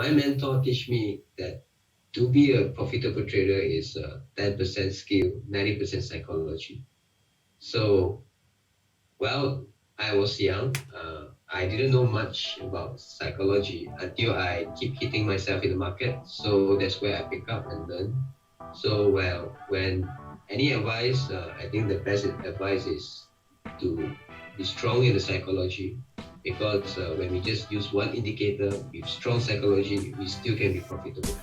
my mentor teach me that to be a profitable trader is 10% skill, 90% psychology. So, well, I was young. I didn't know much about psychology until I keep hitting myself in the market. So that's where I pick up and learn. So, well, when any advice, I think the best advice is to be strong in the psychology, because when we just use one indicator with strong psychology, we still can be profitable.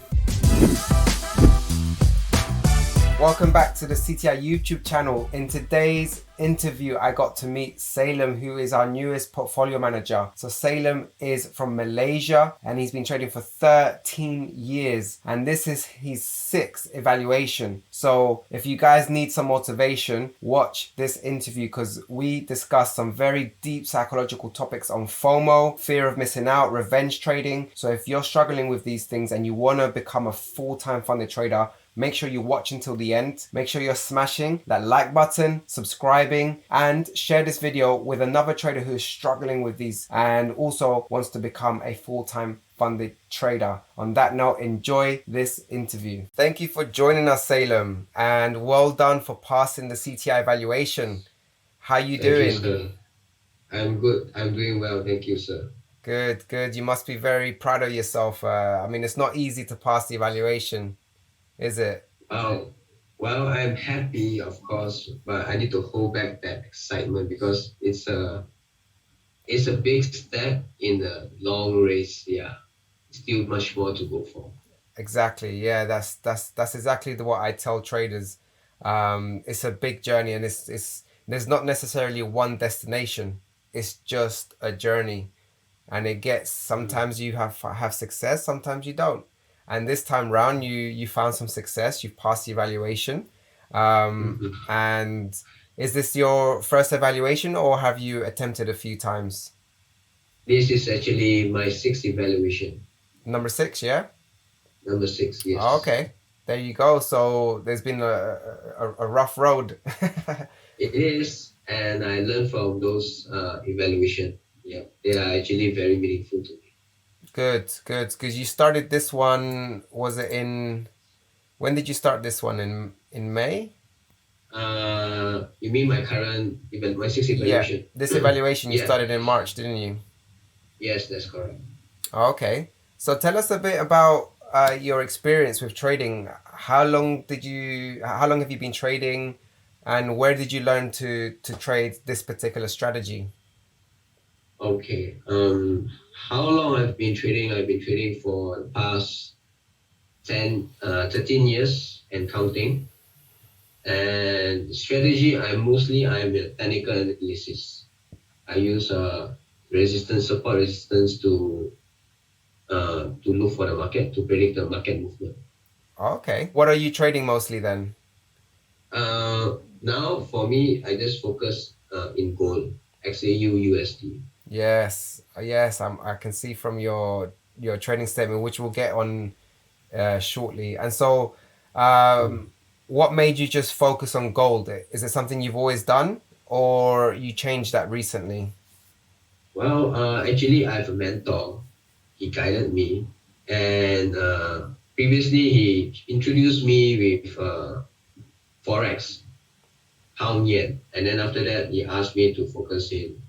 Welcome back to the CTI YouTube channel. In today's interview, I got to meet Salem, who is our newest portfolio manager. So Salem is from Malaysia and he's been trading for 13 years. And this is his 6th evaluation. So if you guys need some motivation, watch this interview because we discuss some very deep psychological topics on FOMO, fear of missing out, revenge trading. So if you're struggling with these things and you want to become a full-time funded trader, make sure you watch until the end. Make sure you're smashing that like button, subscribing, and share this video with another trader who is struggling with these and also wants to become a full-time funded trader. On that note, enjoy this interview. Thank you for joining us, Salem, and well done for passing the CTI evaluation. How you doing? Thank you, sir. I'm good. I'm doing well. Thank you, sir. Good, good. You must be very proud of yourself. I mean, it's not easy to pass the evaluation, is it? Well, I'm happy, of course, but I need to hold back that excitement because it's a big step in the long race. Yeah, still much more to go for. Exactly. Yeah, that's exactly what I tell traders. It's a big journey, and it's there's not necessarily one destination. It's just a journey, and it gets sometimes you have success, sometimes you don't. And this time round, you found some success. You've passed the evaluation. And is this your first evaluation, or have you attempted a few times? This is actually my 6th evaluation. Number 6, yeah. Number 6, Oh, yes. okay, there you go. So there's been a rough road. It is, and I learned from those evaluation. Yeah, they are actually very meaningful to me. Good, good. Because you started this one, was it when did you start this one? In May? You mean my current my 6th Yeah, evaluation? this evaluation you Yeah, started in March, didn't you? yes, that's correct. Oh, okay. So tell us a bit about your experience with trading. How long have you been trading, and where did you learn to trade this particular strategy? Okay. How long I've been trading? I've been trading for the past 13 years and counting. And strategy, I'm a technical analysis. I use support resistance to look for the market, to predict the market movement. Okay. What are you trading mostly then? Now for me, I just focus in gold, XAU USD. Yes, yes. I can see from your trading statement, which we'll get on shortly. And so, what made you just focus on gold? Is it something you've always done, or you changed that recently? Well, actually, I have a mentor. He guided me, and previously he introduced me with forex, pound yen, and then after that he asked me to focus in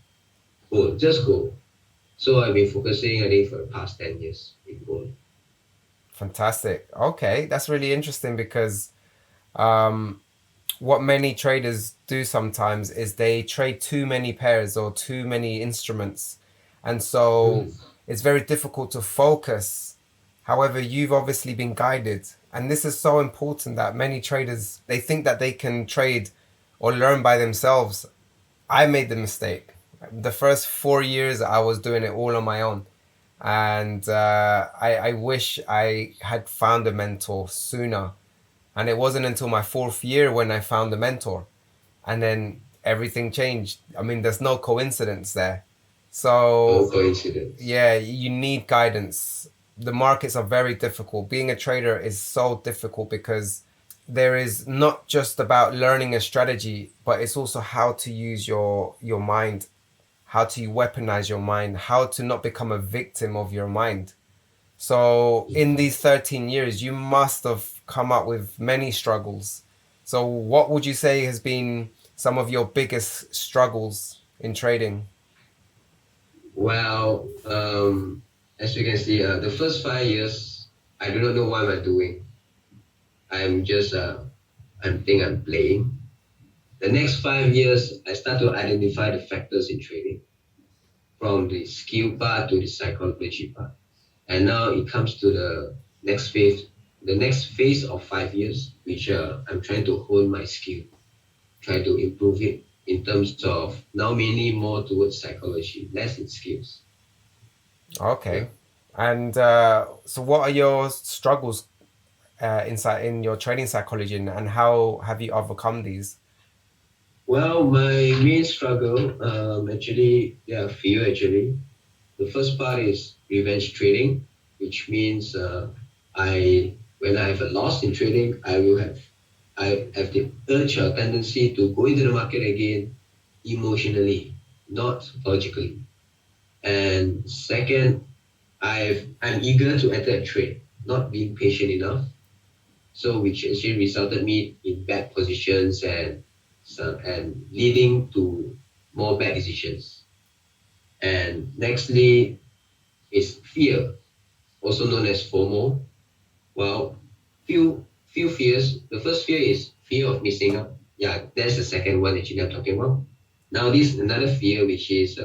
gold, just gold. So I've been focusing, I think, for the past 10 years in gold. Fantastic. Okay, that's really interesting because um, what many traders do sometimes is they trade too many pairs or too many instruments, and so Mm. it's very difficult to focus. However, you've obviously been guided, and this is so important that many traders they think that they can trade or learn by themselves. I made the mistake. The first 4 years I was doing it all on my own, and I wish I had found a mentor sooner. And it wasn't until my 4th year when I found a mentor, and then everything changed. I mean, there's no coincidence there. No So coincidence. yeah, you need guidance. The markets are very difficult. Being a trader is so difficult because there is not just about learning a strategy, but it's also how to use your mind, how to weaponize your mind, how to not become a victim of your mind. So in these 13 years, you must have come up with many struggles. So what would you say has been some of your biggest struggles in trading? Well, as you can see, the first 5 years, I do not know what I'm doing. I'm just, I'm playing. The next 5 years, I start to identify the factors in trading, from the skill part to the psychology part. And now it comes to the next phase of 5 years, which I'm trying to hone my skill, try to improve it in terms of now mainly more towards psychology, less in skills. Yeah. Okay. And so what are your struggles inside in your trading psychology, and how have you overcome these? Well, my main struggle, actually, there are a few actually. The first part is revenge trading, which means when I have a loss in trading, I have the urge or tendency to go into the market again emotionally, not logically. And second, I'm eager to enter a trade, not being patient enough. So which actually resulted me in bad positions and leading to more bad decisions. And nextly is fear, also known as FOMO. Well, few fears. The first fear is fear of missing out. Yeah, that's the second one actually I'm talking about. Now this is another fear, which is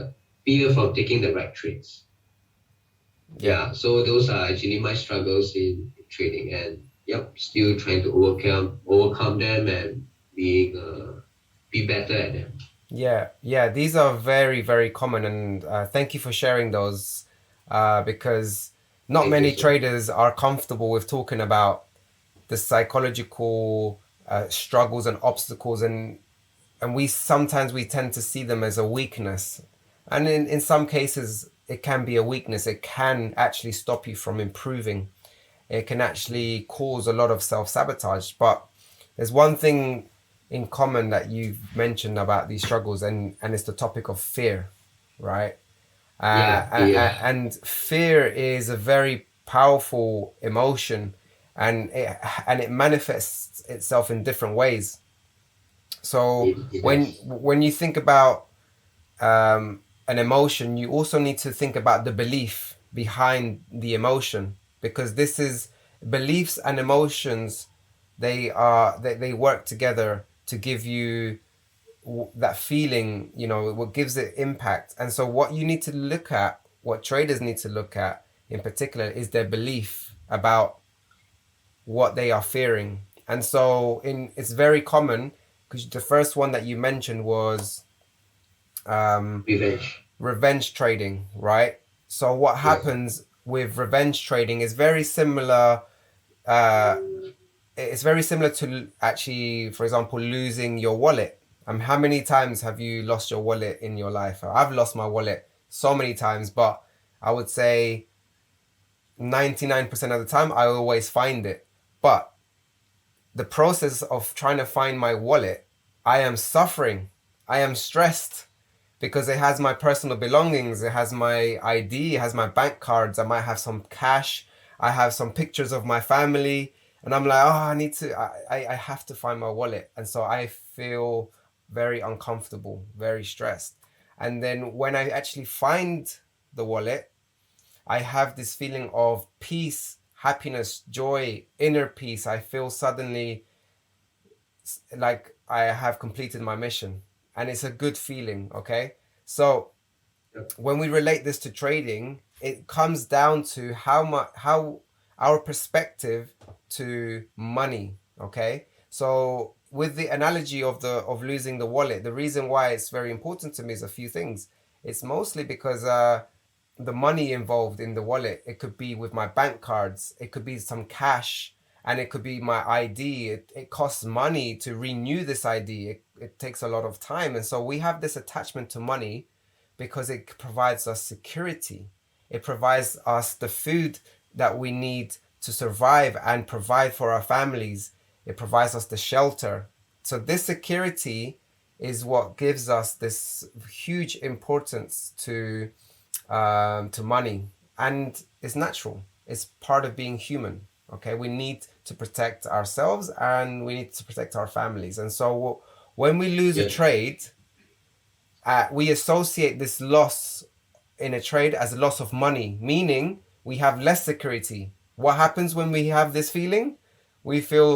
fear from taking the right trades. Yeah. Yeah, so those are actually my struggles in trading, and yep, still trying to overcome them and be better at them. Yeah, yeah, these are very, very common, and thank you for sharing those because not Thank you, many sir. traders are comfortable with talking about the psychological struggles and obstacles, and we sometimes we tend to see them as a weakness, and in some cases it can be a weakness. It can actually stop you from improving. It can actually cause a lot of self-sabotage. But there's one thing in common that you've mentioned about these struggles, and it's the topic of fear, right? Yeah, fear. And fear is a very powerful emotion, and it manifests itself in different ways. So It when does. when you think about an emotion, you also need to think about the belief behind the emotion, because this is beliefs and emotions. They work together to give you that feeling. What gives it impact. And so what you need to look at, what traders need to look at in particular, is their belief about what they are fearing. And so in it's very common, because the first one that you mentioned was um, Revenge. revenge trading, right? So what Yes. happens with revenge trading is very similar. Uh, it's very similar to actually, for example, losing your wallet. How many times have you lost your wallet in your life? I've lost my wallet so many times, but I would say 99% of the time I always find it. But the process of trying to find my wallet, I am suffering. I am stressed because it has my personal belongings, it has my ID, it has my bank cards, I might have some cash, I have some pictures of my family, and I'm like, oh, I have to find my wallet. And so I feel very uncomfortable, very stressed. And then when I actually find the wallet, I have this feeling of peace, happiness, joy, inner peace. I feel suddenly like I have completed my mission, and it's a good feeling. Okay, so Yep. when we relate this to trading, it comes down to how our perspective to money. Okay, so with the analogy of losing the wallet, the reason why it's very important to me is a few things. It's mostly because the money involved in the wallet. It could be with my bank cards, it could be some cash, and it could be my ID. It costs money to renew this ID. It takes a lot of time. And so we have this attachment to money because it provides us security. It provides us the food that we need to survive and provide for our families. It provides us the shelter. So this security is what gives us this huge importance to money, and it's natural. It's part of being human. Okay, we need to protect ourselves and we need to protect our families. And so when we lose a Yep. trade, we associate this loss in a trade as a loss of money, meaning we have less security. What happens when we have this feeling? We feel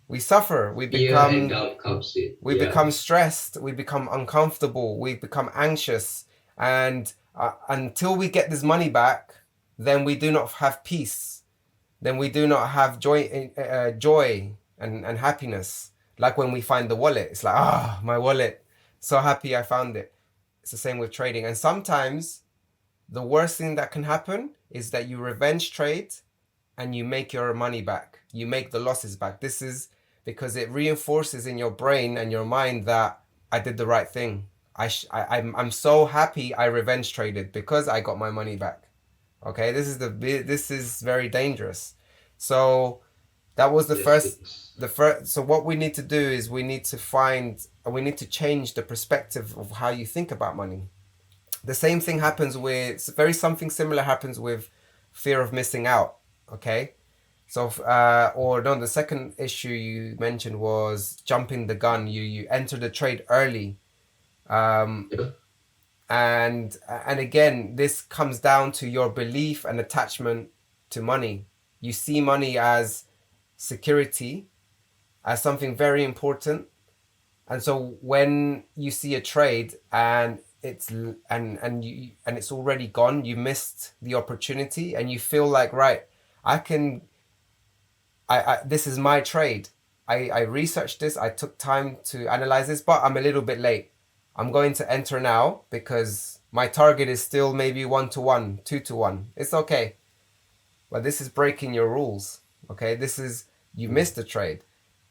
we suffer. Fear and doubt comes in. We Yeah. become stressed. We become uncomfortable. We become anxious, and until we get this money back, then we do not have peace. Then we do not have joy and happiness. Like when we find the wallet, it's like, my wallet, so happy I found it. It's the same with trading. And sometimes the worst thing that can happen is that you revenge trade and you make your money back. You make the losses back. This is because it reinforces in your brain and your mind that I did the right thing. I'm so happy I revenge traded because I got my money back. Okay, this is very dangerous. So that was the Yes, first it is. so what we need to do is we need to change the perspective of how you think about money. The same thing happens with something similar happens with fear of missing out. Okay, so or no, the second issue you mentioned was jumping the gun. You enter the trade early, Yep. and again this comes down to your belief and attachment to money. You see money as security, as something very important. And so when you see a trade and it's already gone, you missed the opportunity, and you feel like, right, I can I this is my trade. I researched this, I took time to analyze this, but I'm a little bit late. I'm going to enter now because my target is still maybe 1-1, 2-1. It's okay. But this is breaking your rules. Okay? This is you missed the trade.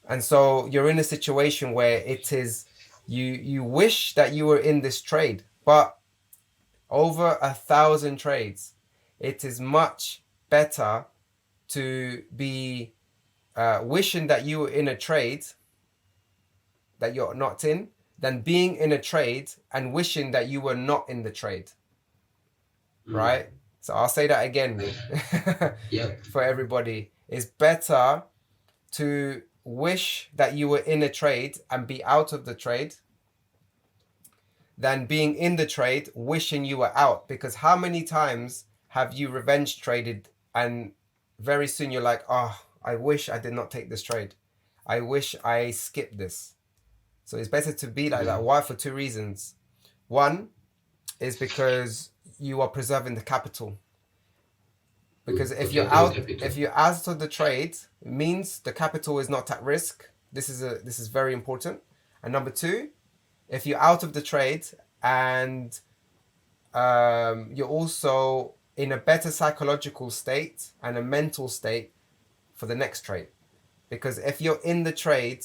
And so you're in a situation where it is you wish that you were in this trade, but over 1,000 trades, it is much better to be wishing that you were in a trade that you're not in than being in a trade and wishing that you were not in the trade. Right? So I'll say that again Yep. for everybody. It's better to wish that you were in a trade and be out of the trade than being in the trade wishing you were out. Because how many times have you revenge traded and very soon you're like, I wish I did not take this trade. I wish I skipped this. So it's better to be like that. Why? For two reasons. One is because you are preserving the capital. Because if you're out of the trade, it means the capital is not at risk. This is very important. And number two, if you're out of the trade and you're also in a better psychological state and a mental state for the next trade. Because if you're in the trade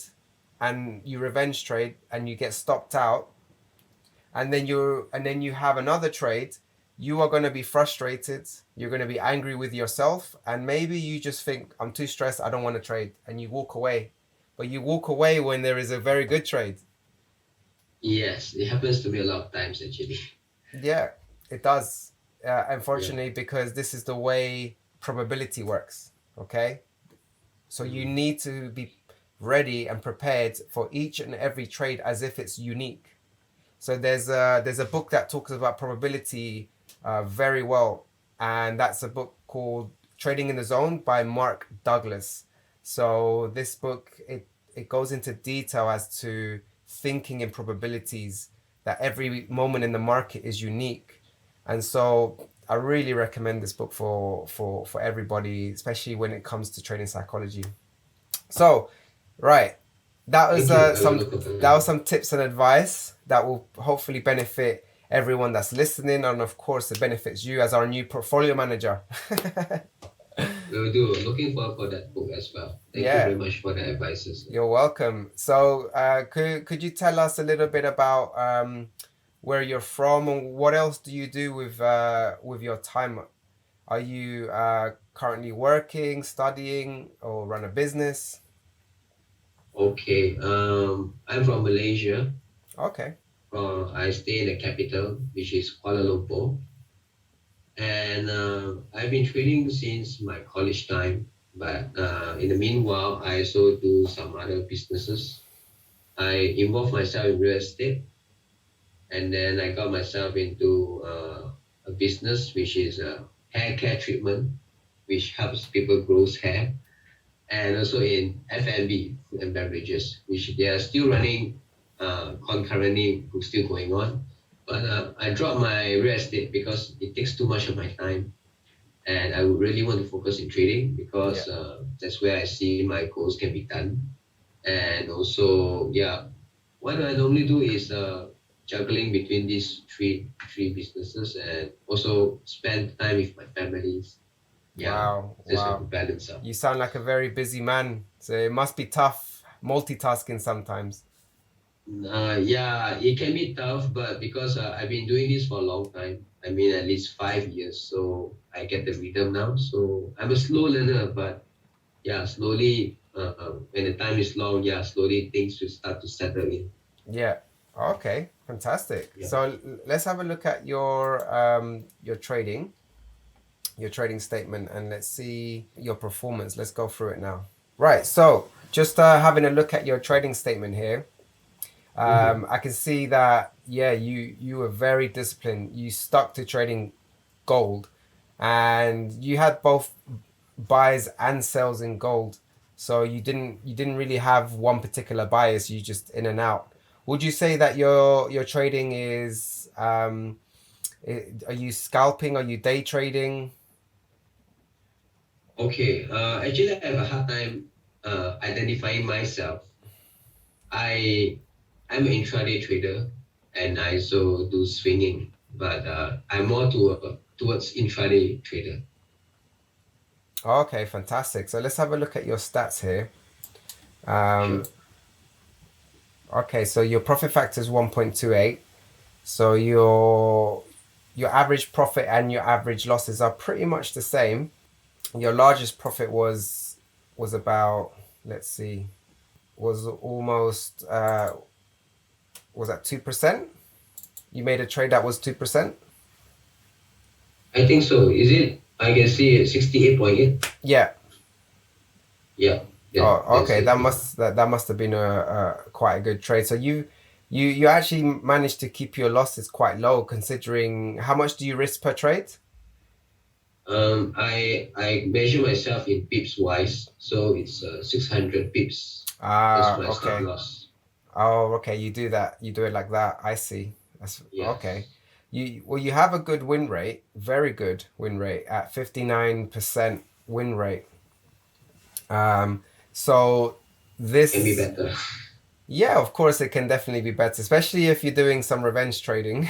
and you revenge trade and you get stopped out, and then you have another trade, you are going to be frustrated, you're going to be angry with yourself, and maybe you just think, I'm too stressed, I don't want to trade, and you walk away. But you walk away when there is a very good trade. Yes, it happens to me a lot of times actually. Yeah, it does. Unfortunately, because this is the way probability works. Okay, so you need to be ready and prepared for each and every trade as if it's unique. So there's a book that talks about probability very well, and that's a book called Trading in the Zone by Mark Douglas. So this book it goes into detail as to thinking in probabilities, that every moment in the market is unique. And so I really recommend this book for everybody, especially when it comes to trading psychology. So, right, that was some tips and advice that will hopefully benefit everyone that's listening, and of course it benefits you as our new portfolio manager. Will do. Looking forward for that book as well. Thank you very much for the advices. You're welcome. So could you tell us a little bit about where you're from and what else do you do with your time? Are you currently working, studying, or run a business? Okay. I'm from Malaysia. Okay. I stay in the capital, which is Kuala Lumpur. And I've been trading since my college time. But in the meanwhile, I also do some other businesses. I involve myself in real estate, and then I got myself into a business which is hair care treatment, which helps people grow hair, and also in F&B, food and beverages, which they are still running concurrently, still going on. But I dropped my real estate because it takes too much of my time, and I would really want to focus in trading Yeah. because that's where I see my goals can be done. And also, yeah, what I normally do is juggling between these three businesses and also spend time with my families. Yeah, Wow. just have to Wow. balance out. You sound like a very busy man. So it must be tough multitasking sometimes. Yeah, it can be tough, but because I've been doing this for a long time, I mean at least 5 years, so I get the rhythm now. So I'm a slow learner, but yeah, slowly, when the time is long, yeah, slowly things will start to settle in. Yeah. Okay. Fantastic. Yeah. So let's have a look at your trading statement, and let's see your performance. Let's go through it now. Right. So just having a look at your trading statement here. Mm-hmm. I can see that yeah, you were very disciplined. You stuck to trading gold, and you had both buys and sells in gold. So you didn't really have one particular bias. You just in and out. Would you say that your trading is are you scalping? Are you day trading? Okay. Actually, I have a hard time identifying myself. I I'm an intraday trader, and I also do swinging, but I'm more towards intraday trader. Okay, fantastic. So let's have a look at your stats here. Um, Sure. okay, so your profit factor is 1.28. So your average profit and your average losses are pretty much the same. Your largest profit was about, let's see, was almost was that 2%? You made a trade that was 2%? I think so. Is it? I can see it 68.8. Yeah. Yeah, Oh, that's okay. it. That Yeah. must that must have been a quite a good trade. So you actually managed to keep your losses quite low considering how much do you risk per trade? I measure myself in pips wise, so it's 600 pips. That's Ah, my stop okay. loss. Oh, okay. You do that. You do it like that. I see. That's okay. Yes. You have a good win rate, very good win rate at 59% win rate. Um, so Can be this, better. yeah, of course it can definitely be better, especially if you're doing some revenge trading.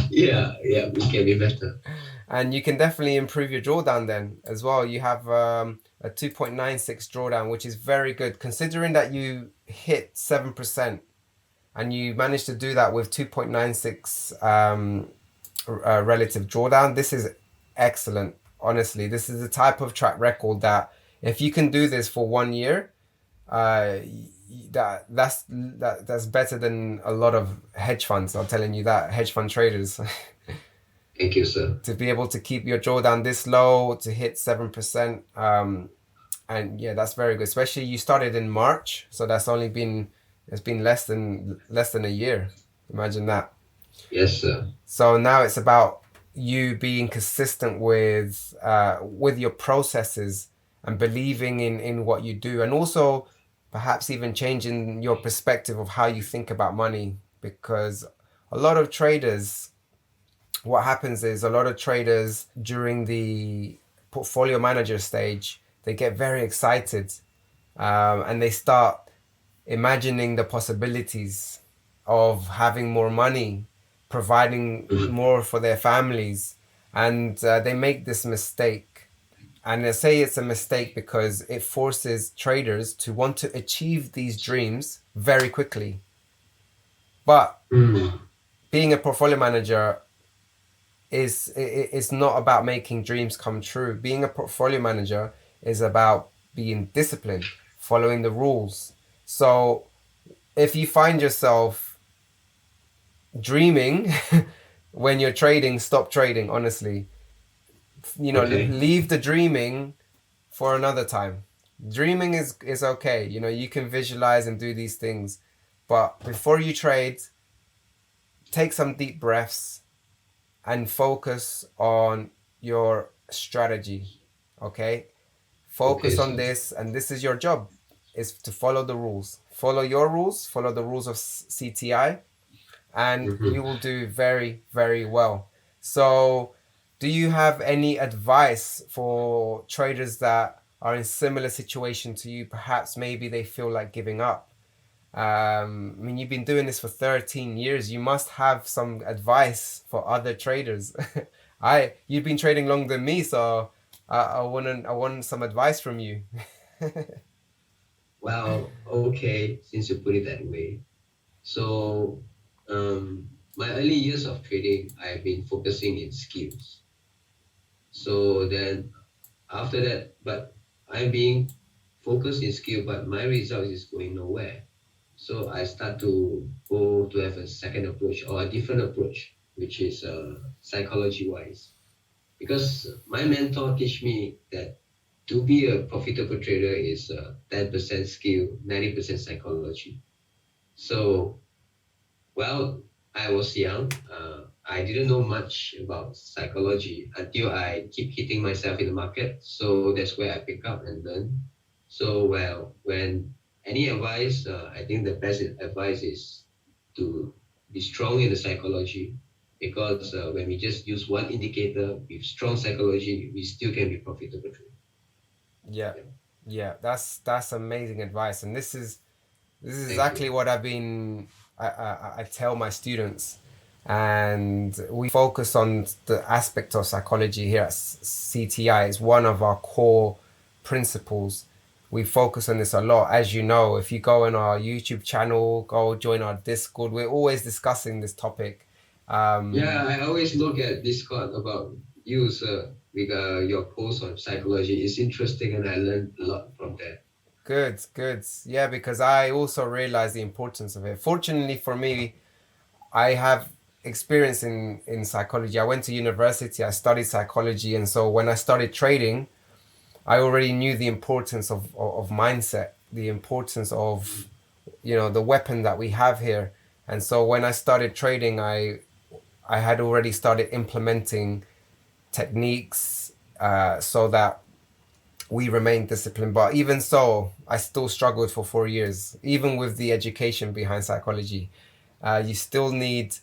Yeah, yeah, it can be better. And you can definitely improve your drawdown then as well. You have a 2.96 drawdown, which is very good considering that you hit 7% and you managed to do that with 2.96 relative drawdown. This is excellent. Honestly, this is the type of track record that if you can do this for 1 year, uh, that's better than a lot of hedge funds. I'm telling you that hedge fund traders Thank you, sir. to be able to keep your drawdown this low to hit 7%. And yeah, that's very good. Especially you started in March, so that's only been it's been less than a year. Imagine that. Yes, sir. So now it's about you being consistent with your processes and believing in what you do, and also perhaps even changing your perspective of how you think about money. Because a lot of traders, what happens is a lot of traders during the portfolio manager stage, they get very excited and they start imagining the possibilities of having more money, providing Mhm. more for their families, and they make this mistake. And I say it's a mistake because it forces traders to want to achieve these dreams very quickly. But Mm. being a portfolio manager is not about making dreams come true. Being a portfolio manager is about being disciplined, following the rules. So if you find yourself dreaming when you're trading, stop trading, honestly. Okay. Leave the dreaming for another time. Dreaming is okay. You can visualize and do these things. But before you trade, take some deep breaths and focus on your strategy. Okay? Okay, Focus on sir. this, and this is your job, is to follow the rules. Follow your rules, follow the rules of CTI, and you Mm-hmm. will do very, very well. So, do you have any advice for traders that are in similar situation to you? Perhaps maybe they feel like giving up. I mean, you've been doing this for 13 years. You must have some advice for other traders. You've been trading longer than me, so I want some advice from you. Well, okay, since you put it that way. So, my early years of trading, I've been focusing in skills. So then after that, but I'm being focused in skill, but my result is going nowhere. So I start to go to have a second approach or a different approach, which is psychology wise. Because my mentor teach me that to be a profitable trader is 10% skill, 90% psychology. So, well, I was young. I didn't know much about psychology until I keep hitting myself in the market. So that's where I pick up and learn. So, well, when any advice, I think the best advice is to be strong in the psychology, because when we just use one indicator with strong psychology, we still can be profitable. Yeah, Yeah. yeah, that's amazing advice, and this is Thank exactly you. what I tell my students, and we focus on the aspect of psychology here at CTI. It's one of our core principles. We focus on this a lot. As you know, if you go on our YouTube channel, go join our Discord, we're always discussing this topic. Yeah, Um, I always look at Discord about you, sir, with your post on psychology. It's interesting and I learned a lot from that. Good, good. Yeah, because I also realize the importance of it. Fortunately for me, I have experience in psychology. I went to university, I studied psychology, and so when I started trading, I already knew the importance of mindset, the importance of the weapon that we have here. And so when I started trading, I had already started implementing techniques so that we remained disciplined. But even so, I still struggled for 4 years, even with the education behind psychology. You still need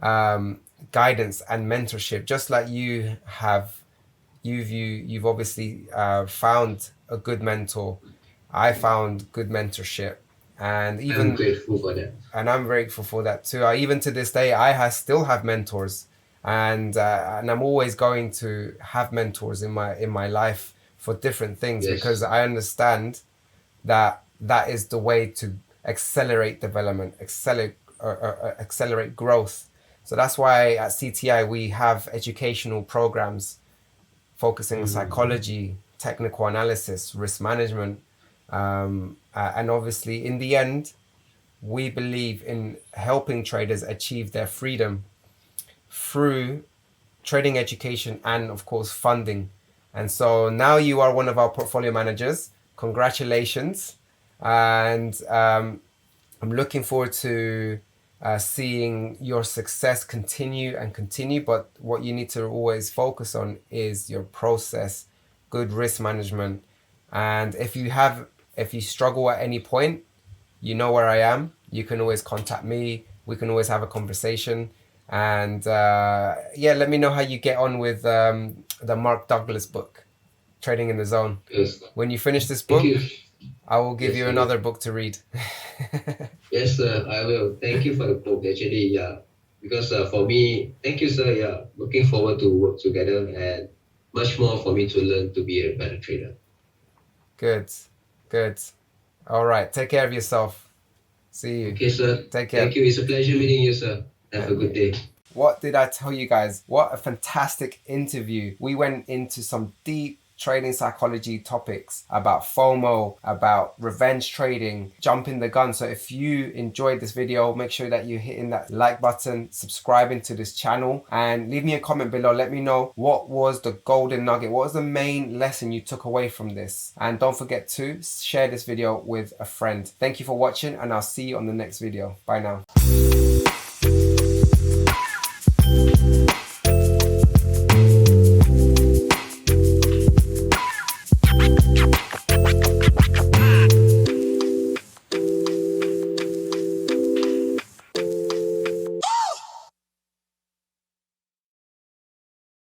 um, guidance and mentorship, just like you have. You've obviously found a good mentor. I found good mentorship, and I'm even grateful for that. and I'm grateful for that too. Even to this day, still have mentors, and I'm always going to have mentors in my life for different things because Yes. I understand that that is the way to accelerate development, accelerate growth. So that's why at CTI we have educational programs focusing on Mm. psychology, technical analysis, risk management, and obviously in the end we believe in helping traders achieve their freedom through trading education and, of course, funding. And so now you are one of our portfolio managers. Congratulations. And I'm looking forward to seeing your success continue and continue. But what you need to always focus on is your process, good risk management. And if you struggle at any point, you know where I am. You can always contact me. We can always have a conversation. And yeah, let me know how you get on with the Mark Douglas book, Trading in the Zone. Yes. When you finish this Thank you. book, I will give Yes, you sir. another book to read. Yes, sir. I will. Thank you for the book. Actually, yeah. Because for me, thank you, sir. Yeah. Looking forward to work together and much more for me to learn to be a better trader. Good, good. All right, take care of yourself. See you. Okay, sir. Take Thank care. you. It's a pleasure meeting you, sir. Have a And good you. day. What did I tell you guys? What a fantastic interview. We went into some deep trading psychology topics, about FOMO, about revenge trading, jumping the gun. So if you enjoyed this video, make sure that you're hitting that like button, subscribing to this channel, and leave me a comment below. Let me know what was the golden nugget, what was the main lesson you took away from this. And don't forget to share this video with a friend. Thank you for watching, and I'll see you on the next video. Bye now.